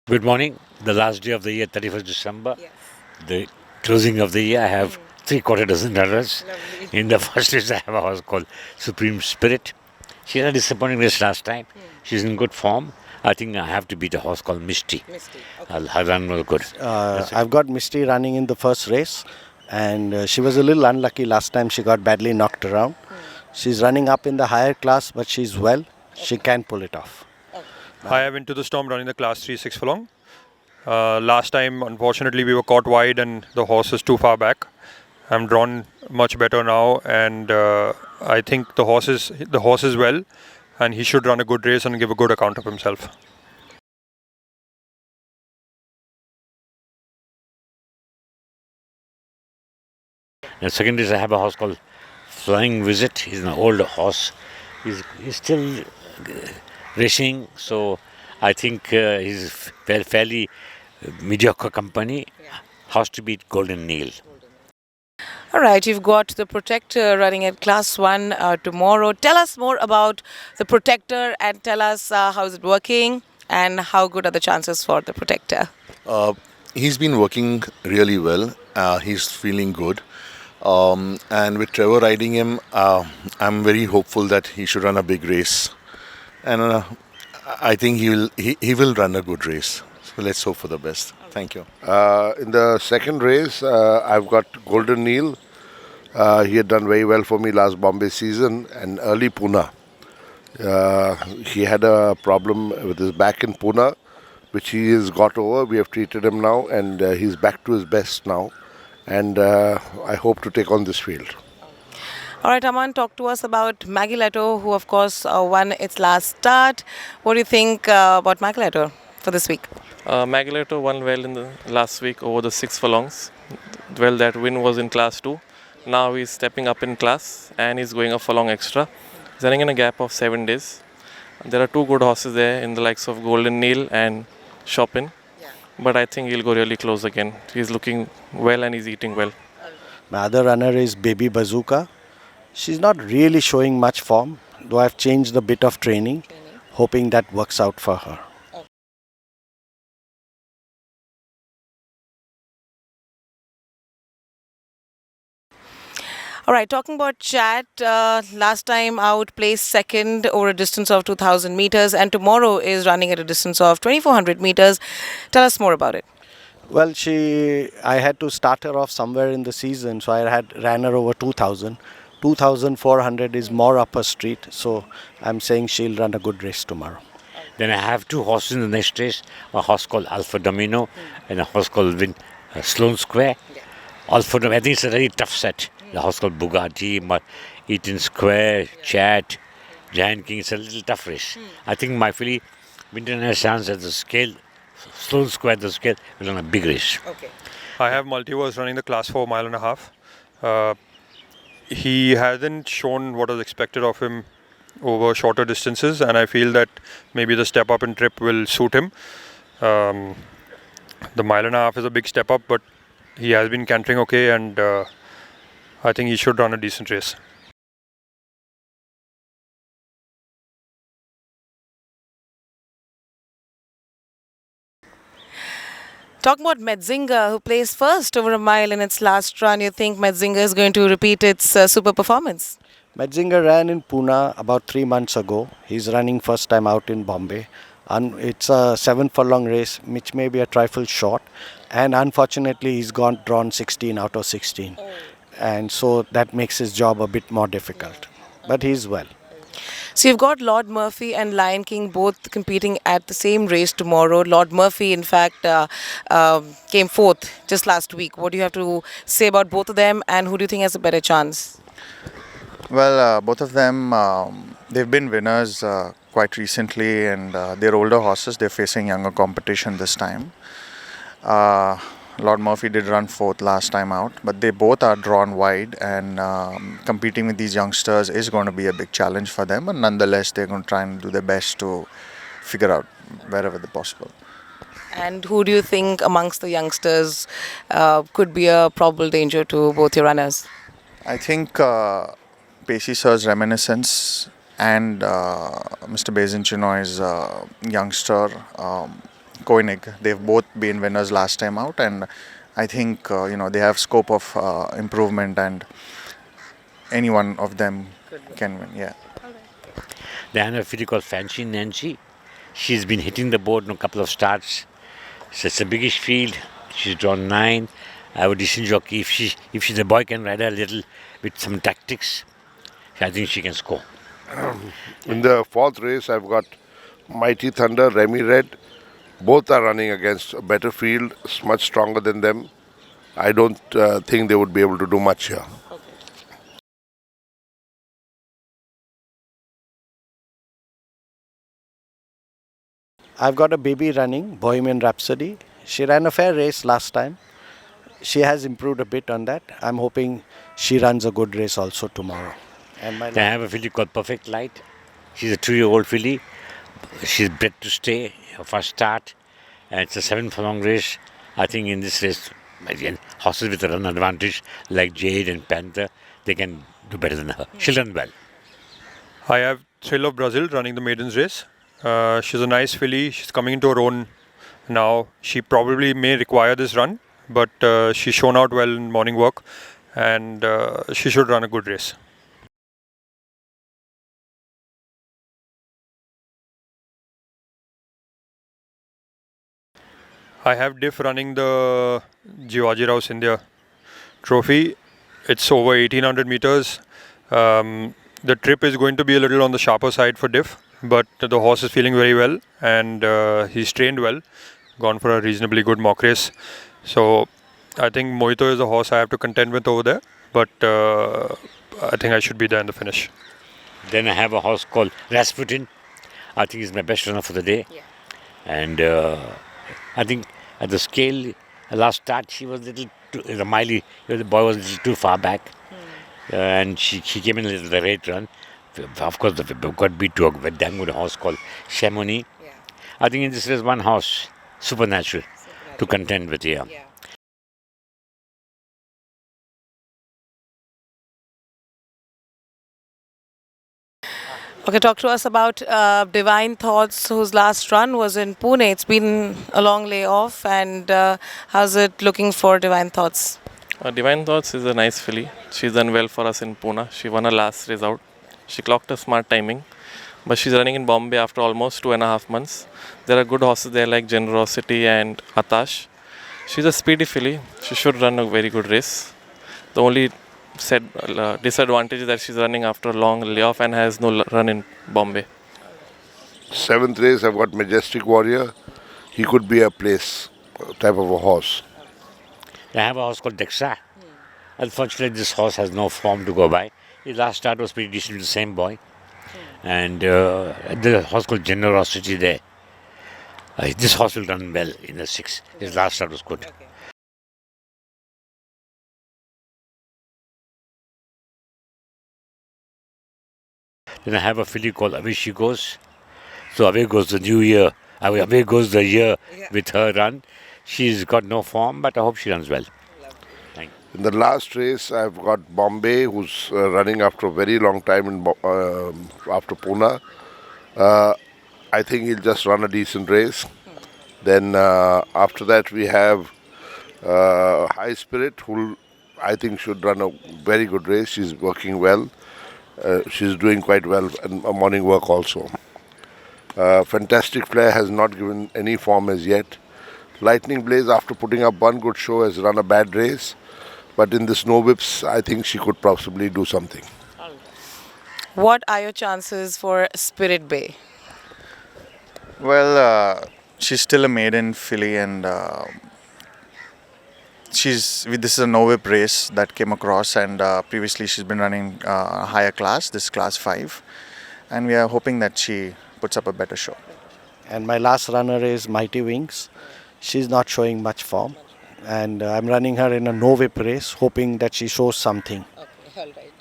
Good morning. The last day of the year, 31st December, Yes. the closing of the year. I have three-quarter dozen runners. Lovely. In the first race, I have a horse called Supreme Spirit. She had a disappointing race last time. She's in good form. I think I have to beat a horse called Misty. Misty. Okay. Her run was good. That's it. I've got Misty running in the first race, and she was a little unlucky last time. She got badly knocked around. She's running up in the higher class, but she's well. She can pull it off. I have Into the Storm running the class 3 6 furlong. Last time, unfortunately, we were caught wide and the horse is too far back. I'm drawn much better now, and I think the horse is well, and he should run a good race and give a good account of himself. The second race, I have a horse called Flying Visit. He's an older horse. He's still racing, so I think he's fairly mediocre company. Has to beat Golden Neil. All right, you've got the Protector running at Class 1 tomorrow. Tell us more about the Protector and tell us how is it working and how good are the chances for the Protector? He's been working really well. He's feeling good. And with Trevor riding him, I'm very hopeful that he should run a big race. And I think he will run a good race. So let's hope for the best. Thank you. In the second race, I've got Golden Neil. He had done very well for me last Bombay season and early Pune. He had a problem with his back in Pune, which he has got over. We have treated him now, and he's back to his best now. And I hope to take on this field. All right, Aman, talk to us about Magiletto, who of course won its last start. What do you think about Magiletto for this week? Magiletto won well in the last week over the 6 furlongs. Well, that win was in class 2. Now he's stepping up in class and he's going a furlong extra. He's running in a gap of 7 days. There are two good horses there in the likes of Golden Neil and Chopin. But I think he'll go really close again. He's looking well and he's eating well. My other runner is Baby Bazooka. She's not really showing much form, though I've changed a bit of training, hoping that works out for her. All right, talking about Chat, last time out placed second over a distance of 2,000 meters and tomorrow is running at a distance of 2,400 meters. Tell us more about it. Well, I had to start her off somewhere in the season, so I ran her over 2,000. 2,400 is more upper street, so I'm saying she'll run a good race tomorrow. Then I have two horses in the next race. A horse called Alpha Domino and a horse called Sloane Square. Alpha Domino, I think it's a very tough set. The horse called Bugatti, Eaton Square, Chat, Giant King. It's a little tough race. I think my filly, Winton has chance at the scale. Sloane Square at the scale will run a big race. Okay. I have Multiverse running the class 4 mile and a half. He hasn't shown what was expected of him over shorter distances, and I feel that maybe the step up in trip will suit him. The mile and a half is a big step up, but he has been cantering okay, and I think he should run a decent race. Talking about Metzinger, who placed first over a mile in its last run, you think Metzinger is going to repeat its super performance? Metzinger ran in Pune about 3 months ago. He's running first time out in Bombay. It's a 7 furlong race, which may be a trifle short. And unfortunately, he's drawn 16 out of 16. And so that makes his job a bit more difficult. But he's well. So you've got Lord Murphy and Lion King both competing at the same race tomorrow. Lord Murphy, in fact, came fourth just last week. What do you have to say about both of them and who do you think has a better chance? Well, both of them, they've been winners quite recently, and they're older horses. They're facing younger competition this time. Lord Murphy did run fourth last time out, but they both are drawn wide, and competing with these youngsters is going to be a big challenge for them. But nonetheless, they're going to try and do their best to figure out wherever they're possible. And who do you think amongst the youngsters could be a probable danger to both your runners? I think Pacey Sir's Reminiscence and Mr. Basin Chinoy's youngster Koenig. They've both been winners last time out, and I think they have scope of improvement, and any one of them can win. Yeah. They have a filly called Fancy Nancy. She's been hitting the board in a couple of starts. So it's a biggish field. She's drawn 9. I would decent jockey. If she's a boy, can ride her a little with some tactics. I think she can score. In the fourth race, I've got Mighty Thunder, Remy Red. Both are running against a better field, much stronger than them. I don't think they would be able to do much here. I've got a baby running, Bohemian Rhapsody. She ran a fair race last time. She has improved a bit on that. I'm hoping she runs a good race also tomorrow. And my They have a filly called Perfect Light. She's a 2-year-old filly. She's bred to stay, her first start. And it's a 7-furlong race. I think in this race, again, horses with a run advantage like Jade and Panther, they can do better than her. She'll run well. I have Thrill of Brazil running the Maiden's race. She's a nice filly. She's coming into her own now. She probably may require this run, but she's shown out well in morning work, and she should run a good race. I have Diff running the Jivaji Rao Scindia trophy. It's over 1800 meters. The trip is going to be a little on the sharper side for Diff, but the horse is feeling very well, and he's trained well, gone for a reasonably good mock race. So I think Mojito is the horse I have to contend with over there, but I think I should be there in the finish. Then I have a horse called Rasputin. I think he's my best runner for the day. Yeah. And I think at the scale, last start, she was a little too, the Miley, the boy was a little too far back. And she came in a little the right run. Of course, the got beat to a damn good horse called Chamonix. Yeah. I think in this race, one horse, Supernatural, to contend with here. Yeah. Okay, talk to us about Divine Thoughts, whose last run was in Pune. It's been a long layoff, and how's it looking for Divine Thoughts? Divine Thoughts is a nice filly. She's done well for us in Pune. She won her last race out. She clocked a smart timing, but she's running in Bombay after almost 2.5 months. There are good horses there like Generosity and Atash. She's a speedy filly. She should run a very good race. The only disadvantage is that she's running after a long layoff and has no run in Bombay. Seventh race, I've got Majestic Warrior. He could be a place type of a horse. I have a horse called Dexa. Unfortunately, this horse has no form to go by. His last start was pretty decent with the same boy. And the horse called Generosity there. This horse will run well in the 6. His last start was good. Then I have a filly called Away She Goes. So away goes the new year. Away goes the year with her run. She's got no form, but I hope she runs well. Thank you. In the last race, I've got Bombay, who's running after a very long time after Pune. I think he'll just run a decent race. Then after that, we have High Spirit, who I think should run a very good race. She's working well. She's doing quite well in morning work also. Fantastic Flair has not given any form as yet. Lightning Blaze, after putting up one good show, has run a bad race. But in the snow whips, I think she could possibly do something. What are your chances for Spirit Bay? Well, she's still a maiden filly, and this is a no whip race that came across, and previously she's been running higher class, this class 5, and we are hoping that she puts up a better show. And my last runner is Mighty Wings. She's not showing much form, and I'm running her in a no whip race, hoping that she shows something. Okay, all right.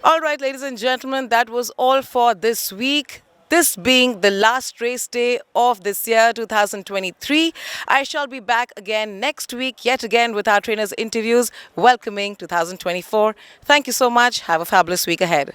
All right, ladies and gentlemen, that was all for this week. This being the last race day of this year, 2023. I shall be back again next week, yet again with our trainers' interviews, welcoming 2024. Thank you so much. Have a fabulous week ahead.